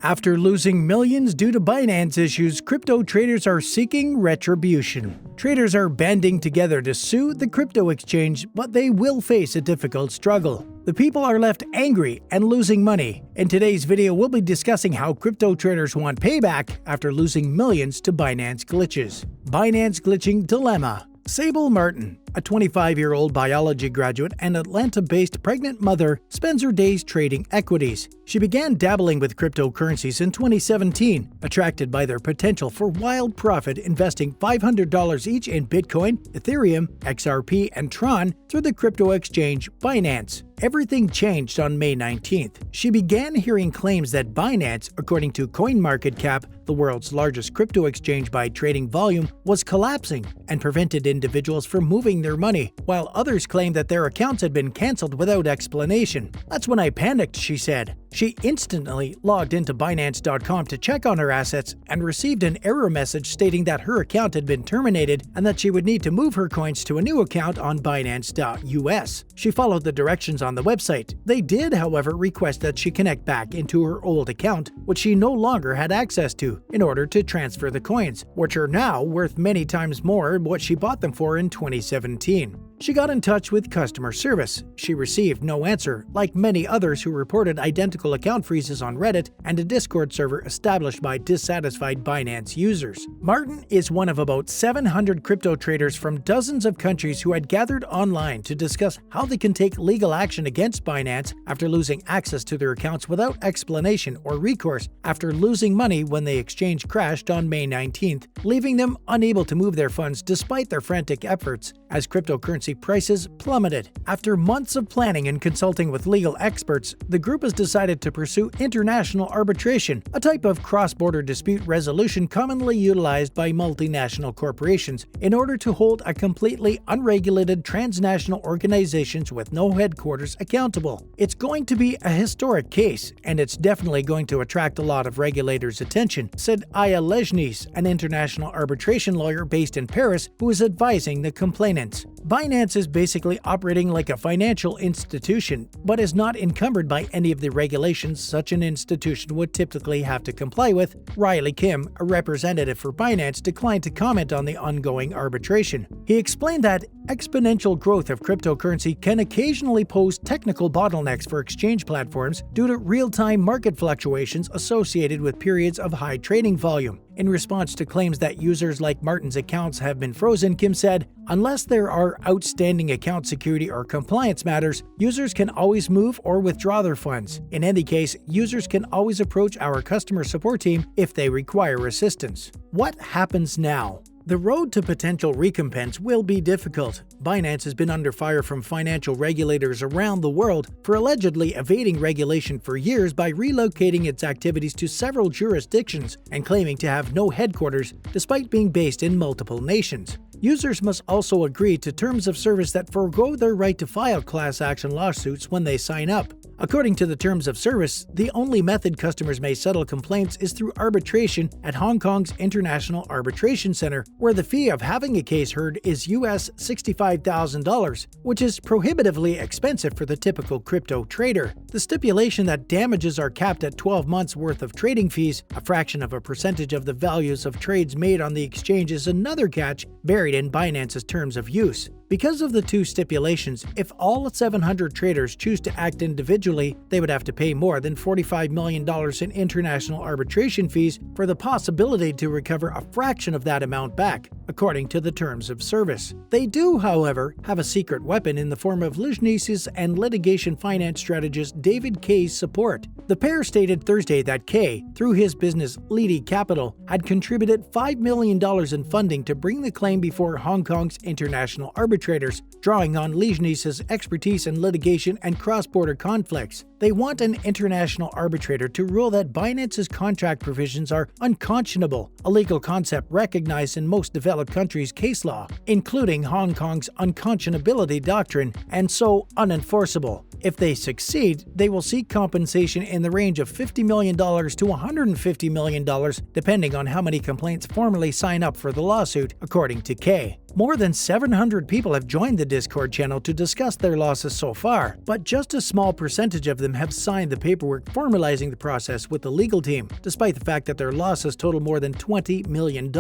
After losing millions due to Binance issues, crypto traders are seeking retribution. Traders are banding together to sue the crypto exchange, but they will face a difficult struggle. The people are left angry and losing money. In today's video, we'll be discussing how crypto traders want payback after losing millions to Binance glitches. Binance glitching dilemma. Sable Martin, a 25-year-old biology graduate and Atlanta-based pregnant mother, spends her days trading equities. She began dabbling with cryptocurrencies in 2017, attracted by their potential for wild profit, investing $500 each in Bitcoin, Ethereum, XRP, and Tron through the crypto exchange Binance. Everything changed on May 19th. She began hearing claims that Binance, according to CoinMarketCap, the world's largest crypto exchange by trading volume, was collapsing and prevented individuals from moving their money, while others claimed that their accounts had been cancelled without explanation. "That's when I panicked," she said. She instantly logged into Binance.com to check on her assets and received an error message stating that her account had been terminated and that she would need to move her coins to a new account on Binance.us. She followed the directions on the website. They did, however, request that she connect back into her old account, which she no longer had access to, in order to transfer the coins, which are now worth many times more what she bought them for in 2017. She got in touch with customer service. She received no answer, like many others who reported identical account freezes on Reddit and a Discord server established by dissatisfied Binance users. Martin is one of about 700 crypto traders from dozens of countries who had gathered online to discuss how they can take legal action against Binance after losing access to their accounts without explanation or recourse after losing money when the exchange crashed on May 19th, leaving them unable to move their funds despite their frantic efforts as cryptocurrency prices plummeted. After months of planning and consulting with legal experts, the group has decided to pursue international arbitration, a type of cross-border dispute resolution commonly utilized by multinational corporations in order to hold a completely unregulated transnational organizations with no headquarters accountable. It's going to be a historic case, and it's definitely going to attract a lot of regulators' attention, said Aya Lejnis, an international arbitration lawyer based in Paris who is advising the complainants. Binance is basically operating like a financial institution, but is not encumbered by any of the regulations such an institution would typically have to comply with. Riley Kim, a representative for Binance, declined to comment on the ongoing arbitration. He explained that exponential growth of cryptocurrency can occasionally pose technical bottlenecks for exchange platforms due to real-time market fluctuations associated with periods of high trading volume. In response to claims that users like Martin's accounts have been frozen, Kim said, "Unless there are outstanding account security or compliance matters, users can always move or withdraw their funds. In any case, users can always approach our customer support team if they require assistance." What happens now? The road to potential recompense will be difficult. Binance has been under fire from financial regulators around the world for allegedly evading regulation for years by relocating its activities to several jurisdictions and claiming to have no headquarters despite being based in multiple nations. Users must also agree to terms of service that forego their right to file class action lawsuits when they sign up. According to the terms of service, the only method customers may settle complaints is through arbitration at Hong Kong's International Arbitration Center, where the fee of having a case heard is US $65,000, which is prohibitively expensive for the typical crypto trader. The stipulation that damages are capped at 12 months' worth of trading fees, a fraction of a percentage of the values of trades made on the exchange, is another catch buried in Binance's terms of use. Because of the two stipulations, if all 700 traders choose to act individually, they would have to pay more than $45 million in international arbitration fees for the possibility to recover a fraction of that amount back, according to the terms of service. They do, however, have a secret weapon in the form of Lejnis's and litigation finance strategist David Kay's support. The pair stated Thursday that Kay, through his business Lidi Capital, had contributed $5 million in funding to bring the claim before Hong Kong's international arbitrators, drawing on Lejnis's expertise in litigation and cross-border conflicts. They want an international arbitrator to rule that Binance's contract provisions are unconscionable, a legal concept recognized in most developed countries' case law, including Hong Kong's unconscionability doctrine, and so unenforceable. If they succeed, they will seek compensation in the range of $50 million to $150 million, depending on how many complaints formally sign up for the lawsuit, according to Kay. More than 700 people have joined the Discord channel to discuss their losses so far, but just a small percentage of them have signed the paperwork formalizing the process with the legal team, despite the fact that their losses total more than $20 million.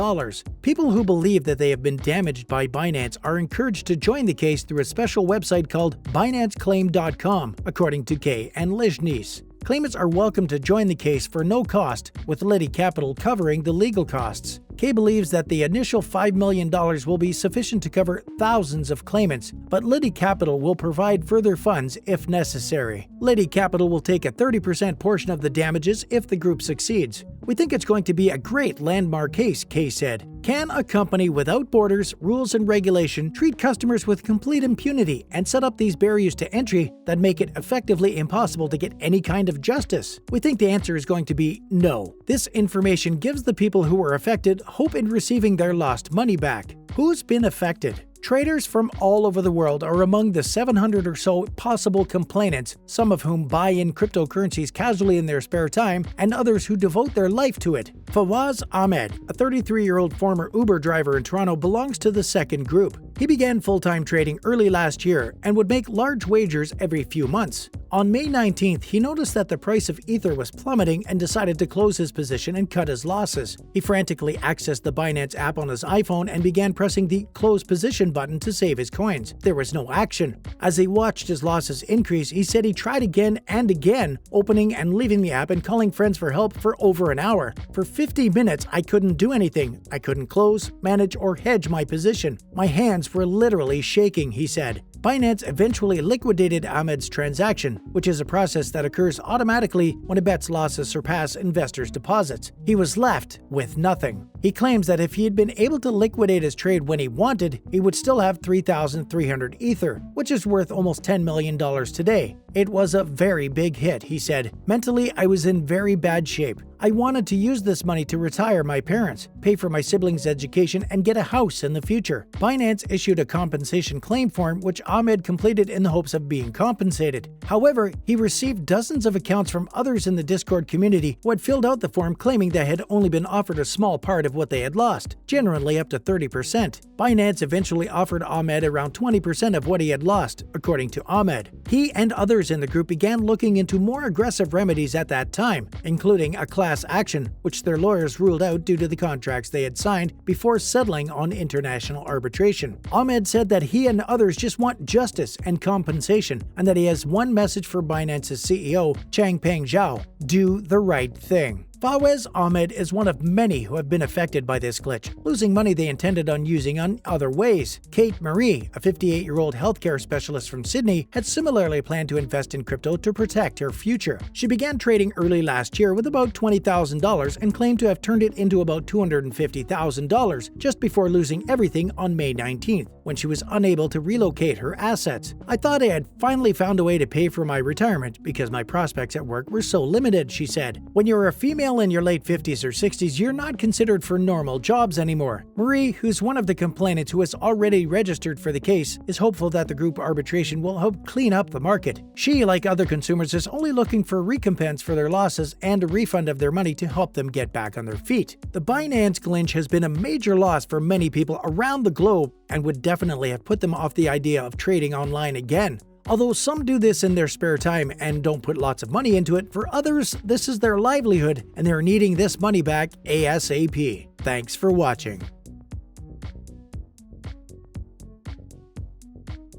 People who believe that they have been damaged by Binance are encouraged to join the case through a special website called BinanceClaim.com, according to Kay and Lejnice. Claimants are welcome to join the case for no cost, with Liddy Capital covering the legal costs. Kay believes that the initial $5 million will be sufficient to cover thousands of claimants, but Liddy Capital will provide further funds if necessary. Liddy Capital will take a 30% portion of the damages if the group succeeds. "We think it's going to be a great landmark case," Kay said. "Can a company without borders, rules, and regulation treat customers with complete impunity and set up these barriers to entry that make it effectively impossible to get any kind of justice? We think the answer is going to be no. This information gives the people who were affected hope in receiving their lost money back." Who's been affected? Traders from all over the world are among the 700 or so possible complainants, some of whom buy in cryptocurrencies casually in their spare time, and others who devote their life to it. Fawaz Ahmed, a 33-year-old former Uber driver in Toronto, belongs to the second group. He began full-time trading early last year and would make large wagers every few months. On May 19th, he noticed that the price of Ether was plummeting and decided to close his position and cut his losses. He frantically accessed the Binance app on his iPhone and began pressing the Close Position button to save his coins. There was no action. As he watched his losses increase, he said he tried again and again, opening and leaving the app and calling friends for help for over an hour. "For 50 minutes, I couldn't do anything. I couldn't close, manage, or hedge my position. My hands were literally shaking," he said. Binance eventually liquidated Ahmed's transaction, which is a process that occurs automatically when a bet's losses surpass investors' deposits. He was left with nothing. He claims that if he had been able to liquidate his trade when he wanted, he would still have 3,300 Ether, which is worth almost $10 million today. "It was a very big hit," he said. "Mentally, I was in very bad shape. I wanted to use this money to retire my parents, pay for my siblings' education, and get a house in the future." Binance issued a compensation claim form, which Ahmed completed in the hopes of being compensated. However, he received dozens of accounts from others in the Discord community who had filled out the form claiming they had only been offered a small part of what they had lost, generally up to 30%. Binance eventually offered Ahmed around 20% of what he had lost, according to Ahmed. He and others in the group began looking into more aggressive remedies at that time, including a class action, which their lawyers ruled out due to the contracts they had signed before settling on international arbitration. Ahmed said that he and others just want justice and compensation, and that he has one message for Binance's CEO, Changpeng Zhao: do the right thing. Fawaz Ahmed is one of many who have been affected by this glitch, losing money they intended on using on other ways. Kate Marie, a 58-year-old healthcare specialist from Sydney, had similarly planned to invest in crypto to protect her future. She began trading early last year with about $20,000 and claimed to have turned it into about $250,000 just before losing everything on May 19th, when she was unable to relocate her assets. "I thought I had finally found a way to pay for my retirement because my prospects at work were so limited," she said. "When you're a female in your late 50s or 60s, you're not considered for normal jobs anymore." Marie, who's one of the complainants who has already registered for the case, is hopeful that the group arbitration will help clean up the market. She, like other consumers, is only looking for recompense for their losses and a refund of their money to help them get back on their feet. The Binance glitch has been a major loss for many people around the globe and would definitely have put them off the idea of trading online again. Although some do this in their spare time and don't put lots of money into it, for others, this is their livelihood and they're needing this money back ASAP. Thanks for watching.